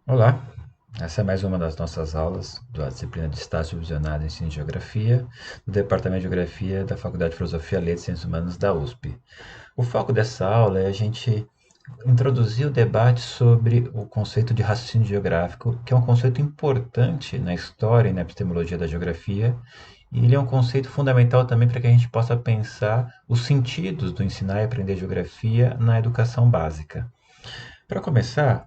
Olá, essa é mais uma das nossas aulas da disciplina de Estágio Supervisionado em Ensino de Geografia, do Departamento de Geografia da Faculdade de Filosofia, Letras e Ciências Humanas da USP. O foco dessa aula é a gente introduzir o debate sobre o conceito de raciocínio geográfico, que é um conceito importante na história e na epistemologia da geografia, e ele é um conceito fundamental também para que a gente possa pensar os sentidos do ensinar e aprender geografia na educação básica. Para começar,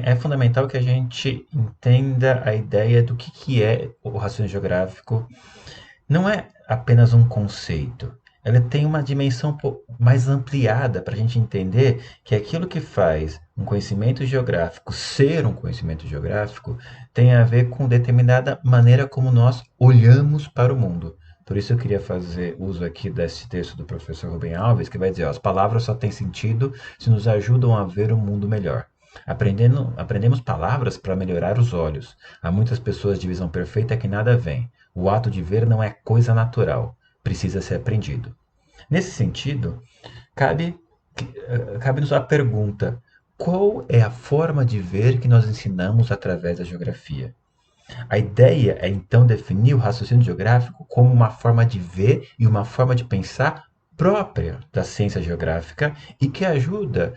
é fundamental que a gente entenda a ideia do que é o raciocínio geográfico. Não é apenas um conceito, ela tem uma dimensão mais ampliada para a gente entender que aquilo que faz um conhecimento geográfico ser um conhecimento geográfico tem a ver com determinada maneira como nós olhamos para o mundo. Por isso eu queria fazer uso aqui desse texto do professor Rubem Alves, que vai dizer: ó, as palavras só têm sentido se nos ajudam a ver o mundo melhor. Aprendemos palavras para melhorar os olhos. Há muitas pessoas de visão perfeita que nada veem. O ato de ver não é coisa natural, precisa ser aprendido. Nesse sentido, cabe, cabe-nos a pergunta: qual é a forma de ver que nós ensinamos através da geografia? A ideia é então definir o raciocínio geográfico como uma forma de ver e uma forma de pensar própria da ciência geográfica e que ajuda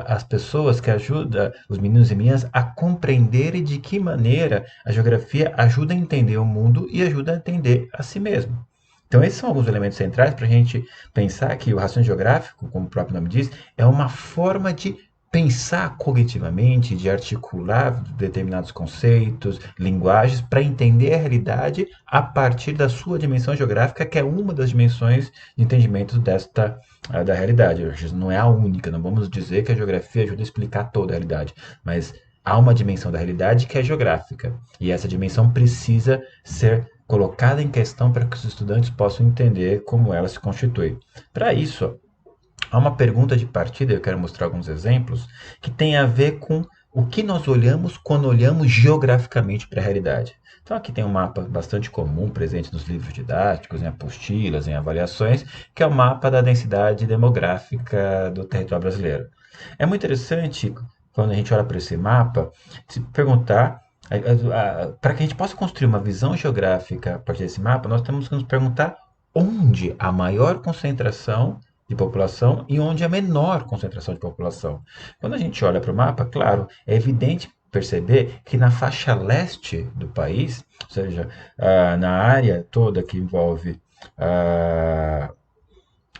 as pessoas, que ajuda os meninos e meninas a compreenderem de que maneira a geografia ajuda a entender o mundo e ajuda a entender a si mesmo. Então, esses são alguns elementos centrais para a gente pensar que o raciocínio geográfico, como o próprio nome diz, é uma forma de pensar cognitivamente, de articular determinados conceitos, linguagens, para entender a realidade a partir da sua dimensão geográfica, que é uma das dimensões de entendimento da realidade. Não é a única, não vamos dizer que a geografia ajuda a explicar toda a realidade, mas há uma dimensão da realidade que é geográfica, e essa dimensão precisa ser colocada em questão para que os estudantes possam entender como ela se constitui. Para isso, há uma pergunta de partida, eu quero mostrar alguns exemplos, que tem a ver com o que nós olhamos quando olhamos geograficamente para a realidade. Então aqui tem um mapa bastante comum, presente nos livros didáticos, em apostilas, em avaliações, que é o mapa da densidade demográfica do território brasileiro. É muito interessante, quando a gente olha para esse mapa, se perguntar, para que a gente possa construir uma visão geográfica a partir desse mapa, nós temos que nos perguntar onde a maior concentração de população e onde a menor concentração de população. Quando a gente olha para o mapa, claro, é evidente perceber que na faixa leste do país, ou seja, na área toda que envolve ah,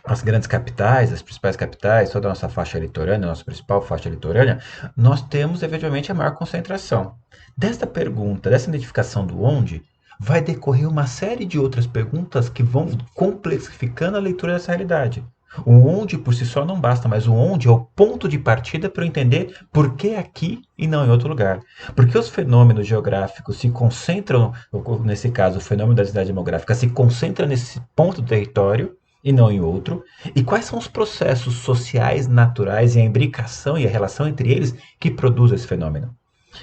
as grandes capitais, as principais capitais, toda a nossa faixa litorânea, nossa principal faixa litorânea, nós temos efetivamente a maior concentração. Desta pergunta, dessa identificação do onde, vai decorrer uma série de outras perguntas que vão complexificando a leitura dessa realidade. O onde por si só não basta, mas o onde é o ponto de partida para eu entender por que aqui e não em outro lugar. Porque os fenômenos geográficos se concentram, nesse caso, o fenômeno da densidade demográfica se concentra nesse ponto do território e não em outro, e quais são os processos sociais naturais e a imbricação e a relação entre eles que produz esse fenômeno.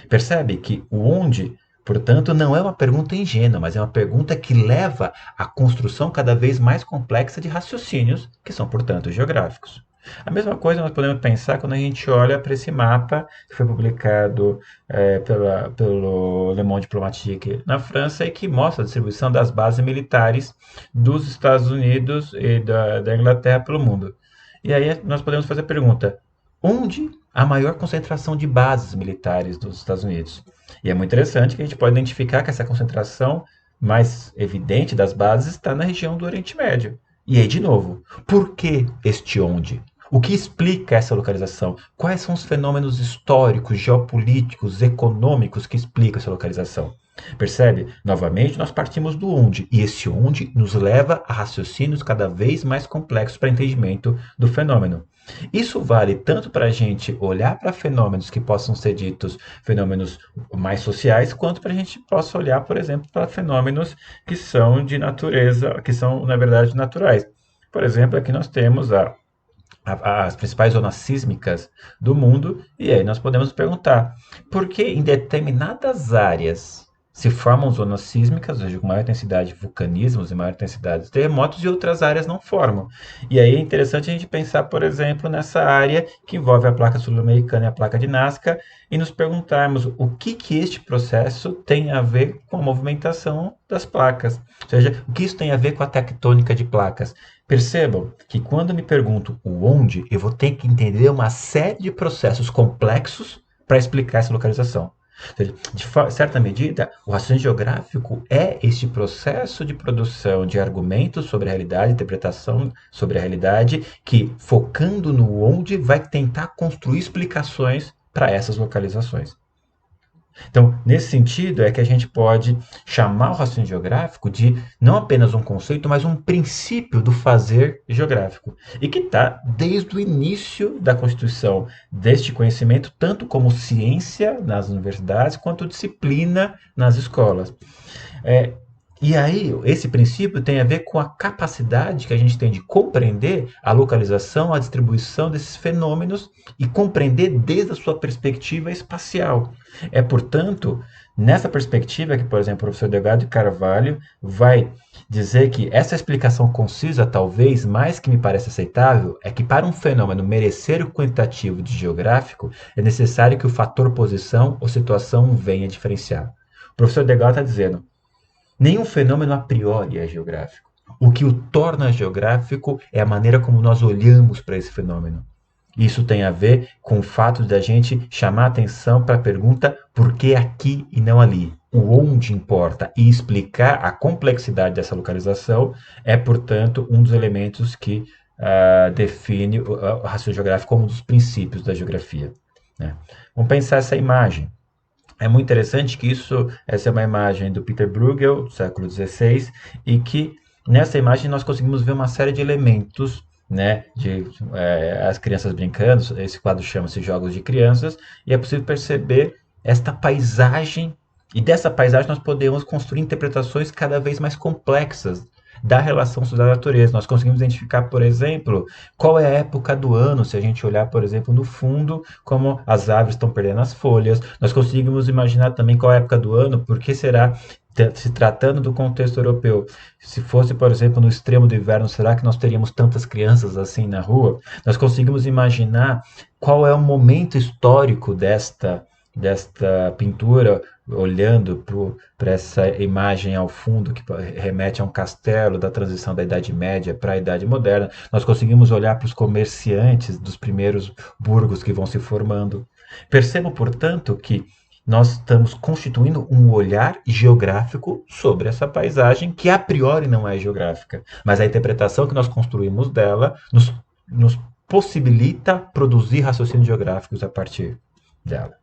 Percebe que o onde, portanto, não é uma pergunta ingênua, mas é uma pergunta que leva à construção cada vez mais complexa de raciocínios, que são, portanto, geográficos. A mesma coisa nós podemos pensar quando a gente olha para esse mapa que foi publicado pelo Le Monde Diplomatique na França e que mostra a distribuição das bases militares dos Estados Unidos e da Inglaterra pelo mundo. E aí nós podemos fazer a pergunta: onde a maior concentração de bases militares dos Estados Unidos? E é muito interessante que a gente pode identificar que essa concentração mais evidente das bases está na região do Oriente Médio. E aí, de novo, por que este onde? O que explica essa localização? Quais são os fenômenos históricos, geopolíticos, econômicos que explicam essa localização? Percebe? Novamente, nós partimos do onde, e esse onde nos leva a raciocínios cada vez mais complexos para entendimento do fenômeno. Isso vale tanto para a gente olhar para fenômenos que possam ser ditos fenômenos mais sociais, quanto para a gente possa olhar, por exemplo, para fenômenos que são de natureza, que são, na verdade, naturais. Por exemplo, aqui nós temos as principais zonas sísmicas do mundo, e aí nós podemos perguntar por que em determinadas áreas se formam zonas sísmicas, ou seja, com maior intensidade de vulcanismos e maior intensidade de terremotos, e outras áreas não formam. E aí é interessante a gente pensar, por exemplo, nessa área que envolve a placa sul-americana e a placa de Nazca, e nos perguntarmos o que este processo tem a ver com a movimentação das placas. Ou seja, o que isso tem a ver com a tectônica de placas. Percebam que quando me pergunto o onde, eu vou ter que entender uma série de processos complexos para explicar essa localização. Ou seja, de certa medida, o raciocínio geográfico é este processo de produção de argumentos sobre a realidade, interpretação sobre a realidade, que, focando no onde, vai tentar construir explicações para essas localizações. Então, nesse sentido, é que a gente pode chamar o raciocínio geográfico de não apenas um conceito, mas um princípio do fazer geográfico. E que está desde o início da constituição deste conhecimento, tanto como ciência nas universidades, quanto disciplina nas escolas. É, e aí, esse princípio tem a ver com a capacidade que a gente tem de compreender a localização, a distribuição desses fenômenos e compreender desde a sua perspectiva espacial. É, portanto, nessa perspectiva que, por exemplo, o professor Delgado de Carvalho vai dizer que essa explicação concisa, talvez mais que me parece aceitável, é que para um fenômeno merecer o quantitativo de geográfico, é necessário que o fator posição ou situação venha diferenciar. O professor Delgado está dizendo: nenhum fenômeno a priori é geográfico. O que o torna geográfico é a maneira como nós olhamos para esse fenômeno. Isso tem a ver com o fato da gente chamar atenção para a pergunta por que aqui e não ali. O onde importa e explicar a complexidade dessa localização é, portanto, um dos elementos que define o raciocínio geográfico como um dos princípios da geografia. Né? Vamos pensar essa imagem. É muito interessante que essa é uma imagem do Peter Bruegel, do século XVI, e que nessa imagem nós conseguimos ver uma série de elementos, né, as crianças brincando. Esse quadro chama-se Jogos de Crianças, e é possível perceber esta paisagem, e dessa paisagem nós podemos construir interpretações cada vez mais complexas da relação da natureza. Nós conseguimos identificar, por exemplo, qual é a época do ano, se a gente olhar, por exemplo, no fundo, como as árvores estão perdendo as folhas. Nós conseguimos imaginar também qual é a época do ano, por que será, se tratando do contexto europeu, se fosse, por exemplo, no extremo do inverno, será que nós teríamos tantas crianças assim na rua? Nós conseguimos imaginar qual é o momento histórico desta pintura, olhando para essa imagem ao fundo que remete a um castelo da transição da Idade Média para a Idade Moderna. Nós conseguimos olhar para os comerciantes dos primeiros burgos que vão se formando. Percebo, portanto, que nós estamos constituindo um olhar geográfico sobre essa paisagem, que a priori não é geográfica, mas a interpretação que nós construímos dela nos possibilita produzir raciocínios geográficos a partir dela.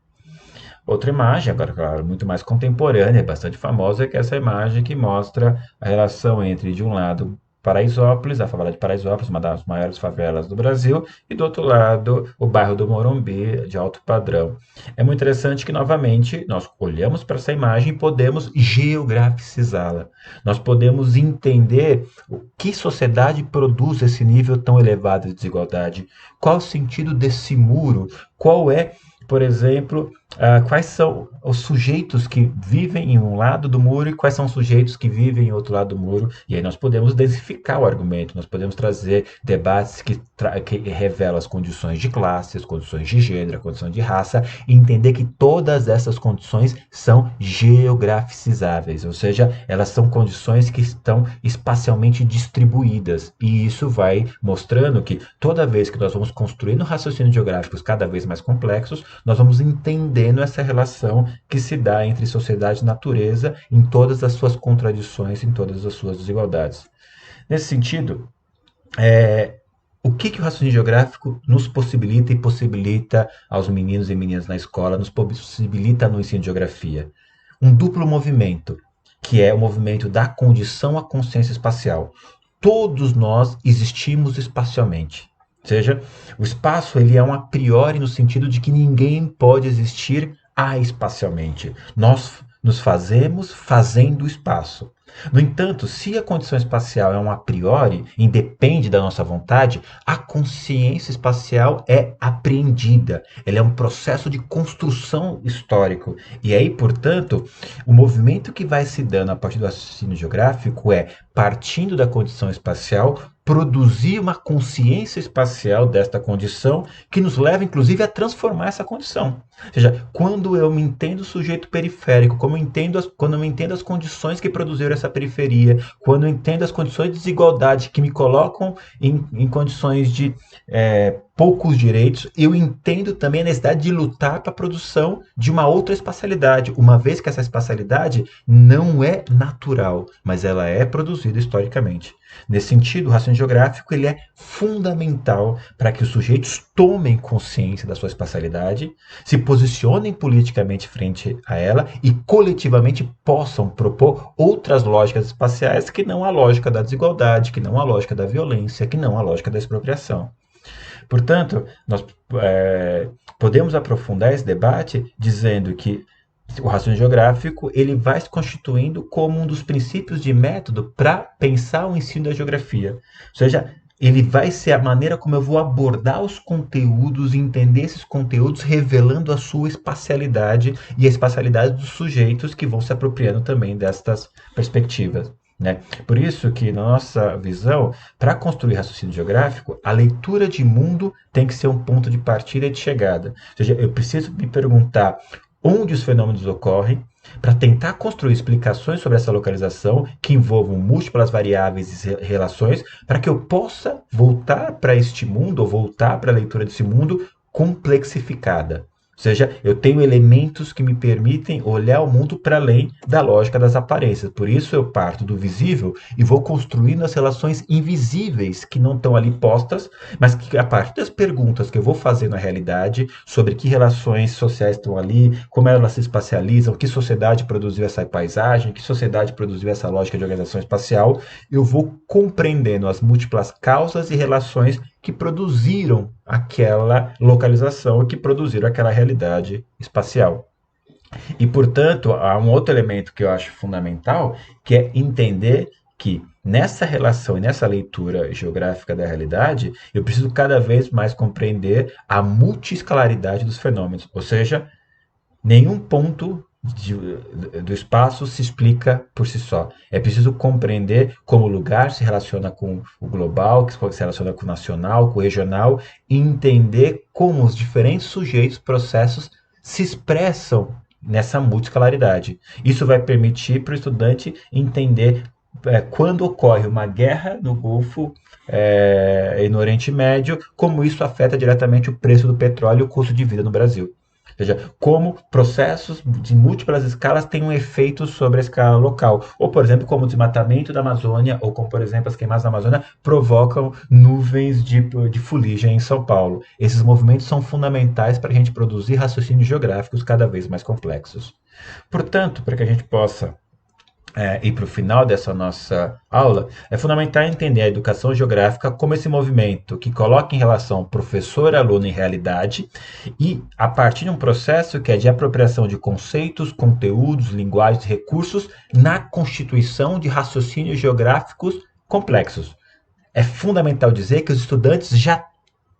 Outra imagem, agora, claro, muito mais contemporânea, bastante famosa, é que essa imagem que mostra a relação entre, de um lado, Paraisópolis, a favela de Paraisópolis, uma das maiores favelas do Brasil, e do outro lado, o bairro do Morumbi, de alto padrão. É muito interessante que, novamente, nós olhamos para essa imagem e podemos geograficizá-la. Nós podemos entender que sociedade produz esse nível tão elevado de desigualdade, qual o sentido desse muro, qual é, por exemplo, quais são os sujeitos que vivem em um lado do muro e quais são os sujeitos que vivem em outro lado do muro. E aí nós podemos densificar o argumento, nós podemos trazer debates que revelam as condições de classe, as condições de gênero, a condição de raça, e entender que todas essas condições são geograficizáveis, ou seja, elas são condições que estão espacialmente distribuídas. E isso vai mostrando que toda vez que nós vamos construindo raciocínios geográficos cada vez mais complexos, nós vamos entendendo essa relação que se dá entre sociedade e natureza em todas as suas contradições, em todas as suas desigualdades. Nesse sentido, o que o raciocínio geográfico nos possibilita e possibilita aos meninos e meninas na escola, nos possibilita no ensino de geografia? Um duplo movimento, que é o movimento da condição à consciência espacial. Todos nós existimos espacialmente. Ou seja, o espaço ele é um a priori no sentido de que ninguém pode existir espacialmente. Nós nos fazemos fazendo o espaço. No entanto, se a condição espacial é um a priori, independe da nossa vontade, a consciência espacial é apreendida. Ela é um processo de construção histórico. E aí, portanto, o movimento que vai se dando a partir do raciocínio geográfico é, partindo da condição espacial, produzir uma consciência espacial desta condição que nos leva, inclusive, a transformar essa condição. Ou seja, quando eu me entendo sujeito periférico, quando eu me entendo as condições que produziram essa periferia, quando eu entendo as condições de desigualdade que me colocam em condições de poucos direitos, eu entendo também a necessidade de lutar para a produção de uma outra espacialidade, uma vez que essa espacialidade não é natural, mas ela é produzida historicamente. Nesse sentido, o raciocínio geográfico ele é fundamental para que os sujeitos tomem consciência da sua espacialidade, se posicionem politicamente frente a ela e coletivamente possam propor outras lógicas espaciais que não a lógica da desigualdade, que não a lógica da violência, que não a lógica da expropriação. Portanto, nós podemos aprofundar esse debate dizendo que o raciocínio geográfico ele vai se constituindo como um dos princípios de método para pensar o ensino da geografia. Ou seja, ele vai ser a maneira como eu vou abordar os conteúdos e entender esses conteúdos, revelando a sua espacialidade e a espacialidade dos sujeitos que vão se apropriando também destas perspectivas. Né? Por isso que, na nossa visão, para construir raciocínio geográfico, a leitura de mundo tem que ser um ponto de partida e de chegada. Ou seja, eu preciso me perguntar onde os fenômenos ocorrem, para tentar construir explicações sobre essa localização que envolvam múltiplas variáveis e relações, para que eu possa voltar para este mundo, ou voltar para a leitura desse mundo complexificada. Ou seja, eu tenho elementos que me permitem olhar o mundo para além da lógica das aparências. Por isso eu parto do visível e vou construindo as relações invisíveis que não estão ali postas, mas que a partir das perguntas que eu vou fazer na realidade sobre que relações sociais estão ali, como elas se espacializam, que sociedade produziu essa paisagem, que sociedade produziu essa lógica de organização espacial, eu vou compreendendo as múltiplas causas e relações que produziram aquela localização, que produziram aquela realidade espacial. E, portanto, há um outro elemento que eu acho fundamental, que é entender que nessa relação e nessa leitura geográfica da realidade, eu preciso cada vez mais compreender a multiescalaridade dos fenômenos, ou seja, nenhum ponto do espaço se explica por si só. É preciso compreender como o lugar se relaciona com o global, que se relaciona com o nacional, com o regional, e entender como os diferentes sujeitos, processos se expressam nessa multiscalaridade. Isso vai permitir para o estudante entender quando ocorre uma guerra no Golfo e no Oriente Médio, como isso afeta diretamente o preço do petróleo e o custo de vida no Brasil. Ou seja, como processos de múltiplas escalas têm um efeito sobre a escala local. Ou, por exemplo, como o desmatamento da Amazônia, ou como, por exemplo, as queimadas da Amazônia provocam nuvens de fuligem em São Paulo. Esses movimentos são fundamentais para a gente produzir raciocínios geográficos cada vez mais complexos. Portanto, para que a gente possa ir para o final dessa nossa aula, é fundamental entender a educação geográfica como esse movimento que coloca em relação professor, aluno e realidade, e a partir de um processo que é de apropriação de conceitos, conteúdos, linguagens e recursos na constituição de raciocínios geográficos complexos. É fundamental dizer que os estudantes já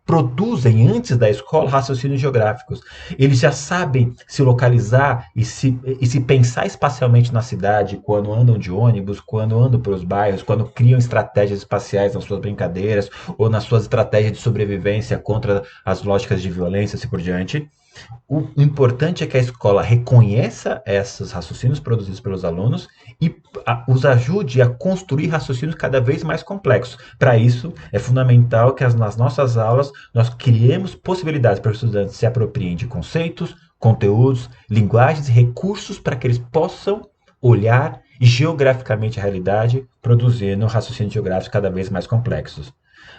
produzem antes da escola raciocínios geográficos. Eles já sabem se localizar e se pensar espacialmente na cidade quando andam de ônibus, quando andam pelos bairros, quando criam estratégias espaciais nas suas brincadeiras ou nas suas estratégias de sobrevivência contra as lógicas de violência e assim por diante. O importante é que a escola reconheça esses raciocínios produzidos pelos alunos e os ajude a construir raciocínios cada vez mais complexos. Para isso, é fundamental que nas nossas aulas nós criemos possibilidades para os estudantes se apropriem de conceitos, conteúdos, linguagens e recursos para que eles possam olhar geograficamente a realidade, produzindo raciocínios geográficos cada vez mais complexos.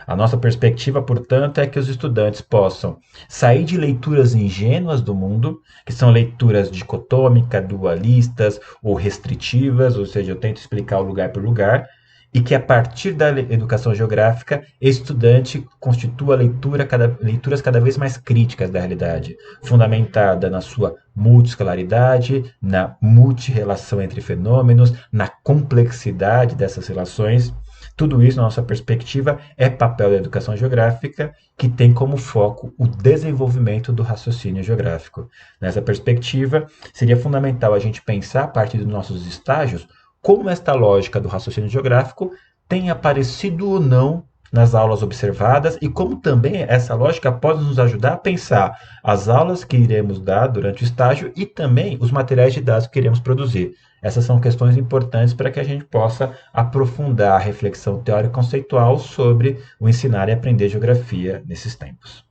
A nossa perspectiva, portanto, é que os estudantes possam sair de leituras ingênuas do mundo, que são leituras dicotômicas, dualistas ou restritivas, ou seja, eu tento explicar o lugar por lugar, e que a partir da educação geográfica, estudante constitua leituras cada vez mais críticas da realidade, fundamentada na sua multiscalaridade, na multirrelação entre fenômenos, na complexidade dessas relações. Tudo isso, na nossa perspectiva, é papel da educação geográfica, que tem como foco o desenvolvimento do raciocínio geográfico. Nessa perspectiva, seria fundamental a gente pensar, a partir dos nossos estágios, como esta lógica do raciocínio geográfico tem aparecido ou não nas aulas observadas e como também essa lógica pode nos ajudar a pensar as aulas que iremos dar durante o estágio e também os materiais didáticos que iremos produzir. Essas são questões importantes para que a gente possa aprofundar a reflexão teórico-conceitual sobre o ensinar e aprender geografia nesses tempos.